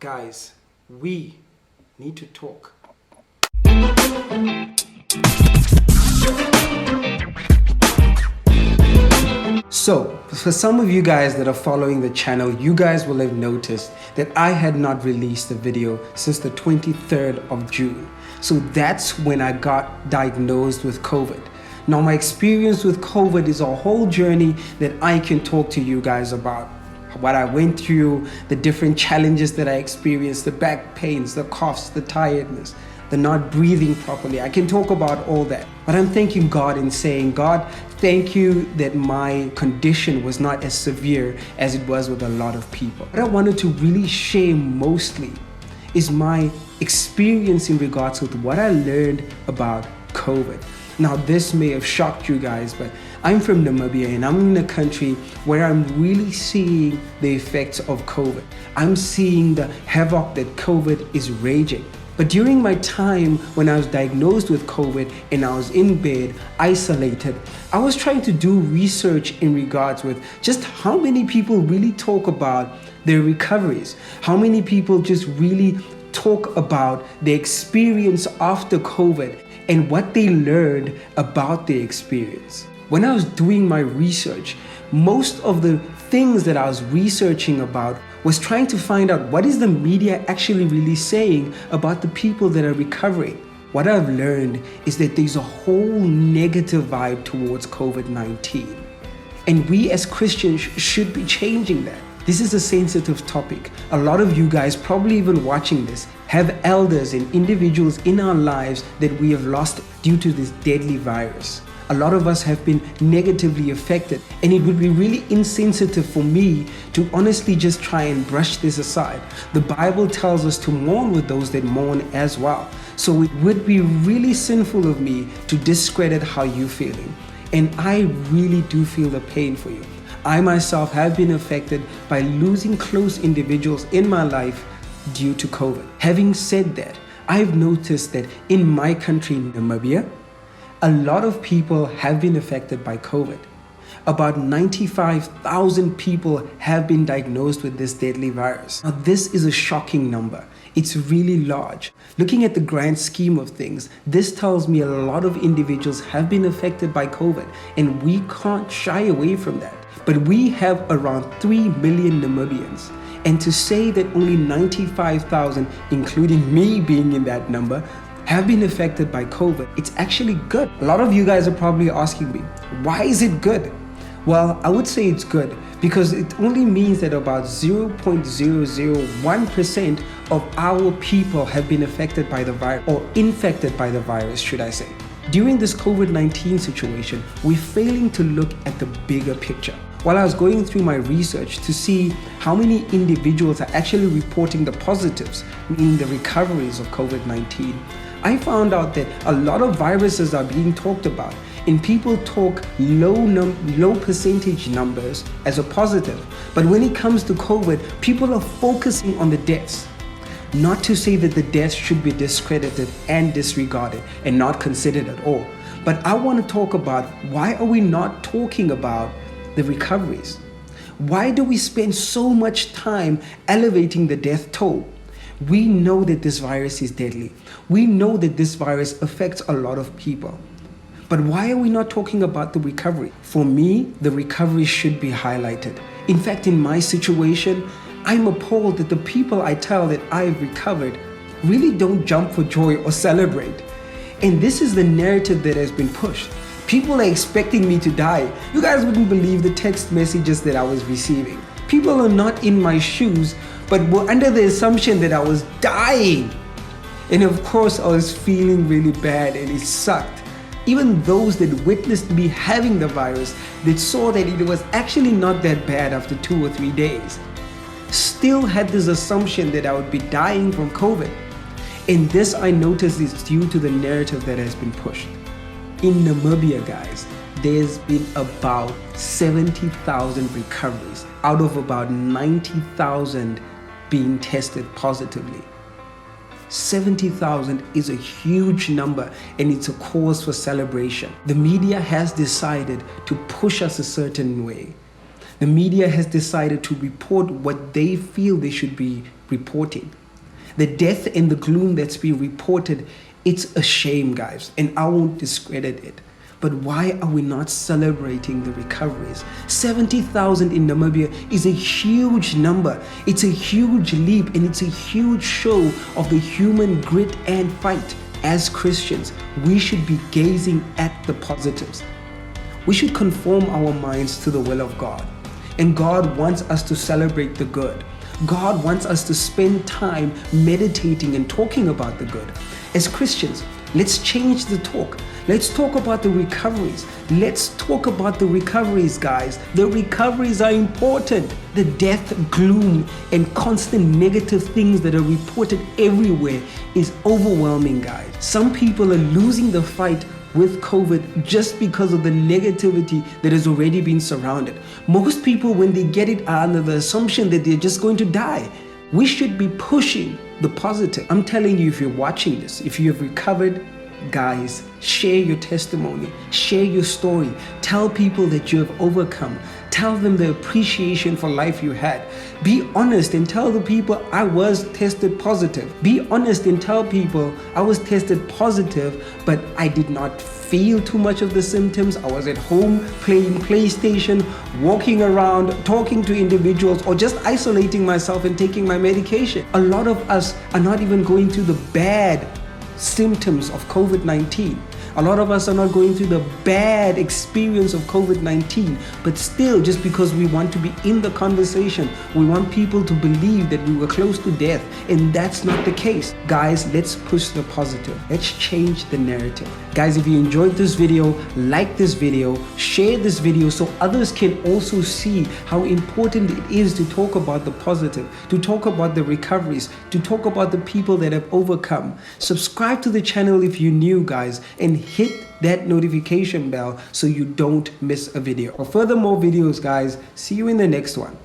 Guys, we need to talk. So, for some of you guys that are following the channel, you guys will have noticed that I had not released a video since the 23rd of June. So that's when I got diagnosed with COVID. Now, my experience with COVID is a whole journey that I can talk to you guys about. What I went through, the different challenges that I experienced, the back pains, the coughs, the tiredness, the not breathing properly. I can talk about all that. But I'm thanking God and saying, God, thank you that my condition was not as severe as it was with a lot of people. What I wanted to really share mostly is my experience in regards with what I learned about COVID. Now, this may have shocked you guys, but I'm from Namibia and I'm in a country where I'm really seeing the effects of COVID. I'm seeing the havoc that COVID is raging. But during my time when I was diagnosed with COVID and I was in bed, isolated, I was trying to do research in regards with just how many people really talk about their recoveries, how many people just really talk about the experience after COVID and what they learned about their experience. When I was doing my research, most of the things that I was researching about was trying to find out what is the media actually really saying about the people that are recovering. What I've learned is that there's a whole negative vibe towards COVID-19. And we as Christians should be changing that. This is a sensitive topic. A lot of you guys, probably even watching this, have elders and individuals in our lives that we have lost due to this deadly virus. A lot of us have been negatively affected, and it would be really insensitive for me to honestly just try and brush this aside. The Bible tells us to mourn with those that mourn as well. So it would be really sinful of me to discredit how you're feeling. And I really do feel the pain for you. I myself have been affected by losing close individuals in my life due to COVID. Having said that, I've noticed that in my country, Namibia, a lot of people have been affected by COVID. About 95,000 people have been diagnosed with this deadly virus. Now, this is a shocking number. It's really large. Looking at the grand scheme of things, this tells me a lot of individuals have been affected by COVID, and we can't shy away from that. But we have around 3 million Namibians. And to say that only 95,000, including me being in that number, have been affected by COVID, it's actually good. A lot of you guys are probably asking me, why is it good? Well, I would say it's good because it only means that about 0.001% of our people have been affected by the virus, or infected by the virus, should I say. During this COVID-19 situation, we're failing to look at the bigger picture. While I was going through my research to see how many individuals are actually reporting the positives, meaning the recoveries of COVID-19, I found out that a lot of viruses are being talked about, and people talk low percentage numbers as a positive. But when it comes to COVID, people are focusing on the deaths. Not to say that the deaths should be discredited and disregarded and not considered at all. But I want to talk about, why are we not talking about the recoveries? Why do we spend so much time elevating the death toll? We know that this virus is deadly. We know that this virus affects a lot of people. But why are we not talking about the recovery? For me, the recovery should be highlighted. In fact, in my situation, I'm appalled that the people I tell that I've recovered really don't jump for joy or celebrate. And this is the narrative that has been pushed. People are expecting me to die. You guys wouldn't believe the text messages that I was receiving. People are not in my shoes, but were under the assumption that I was dying. And of course, I was feeling really bad and it sucked. Even those that witnessed me having the virus, that saw that it was actually not that bad after 2 or 3 days, still had this assumption that I would be dying from COVID. And this, I noticed, is due to the narrative that has been pushed. In Namibia, guys, there's been about 70,000 recoveries out of about 90,000 being tested positively. 70,000 is a huge number, and it's a cause for celebration. The media has decided to push us a certain way. The media has decided to report what they feel they should be reporting. The death and the gloom that's being reported, it's a shame, guys, and I won't discredit it. But why are we not celebrating the recoveries? 70,000 in Namibia is a huge number. It's a huge leap, and it's a huge show of the human grit and fight. As Christians, we should be gazing at the positives. We should conform our minds to the will of God. And God wants us to celebrate the good. God wants us to spend time meditating and talking about the good. As Christians, let's change the talk. Let's talk about the recoveries. Let's talk about the recoveries, guys. The recoveries are important. The death, gloom, and constant negative things that are reported everywhere is overwhelming, guys. Some people are losing the fight with COVID just because of the negativity that has already been surrounded. Most people, when they get it, are under the assumption that they're just going to die. We should be pushing the positive. I'm telling you, if you're watching this, if you have recovered, guys, share your testimony, share your story, tell people that you have overcome, tell them the appreciation for life you had. Be honest and tell the people, I was tested positive. Be honest and tell people, I was tested positive, but I did not feel too much of the symptoms. I was at home playing PlayStation, walking around, talking to individuals, or just isolating myself and taking my medication. A lot of us are not even going through the bad symptoms of COVID-19. A lot of us are not going through the bad experience of COVID-19, but still, just because we want to be in the conversation, we want people to believe that we were close to death, and that's not the case. Guys, let's push the positive. Let's change the narrative. Guys, if you enjoyed this video, like this video, share this video so others can also see how important it is to talk about the positive, to talk about the recoveries, to talk about the people that have overcome. Subscribe to the channel if you're new, guys, and hit that notification bell so you don't miss a video. For further more videos, guys, see you in the next one.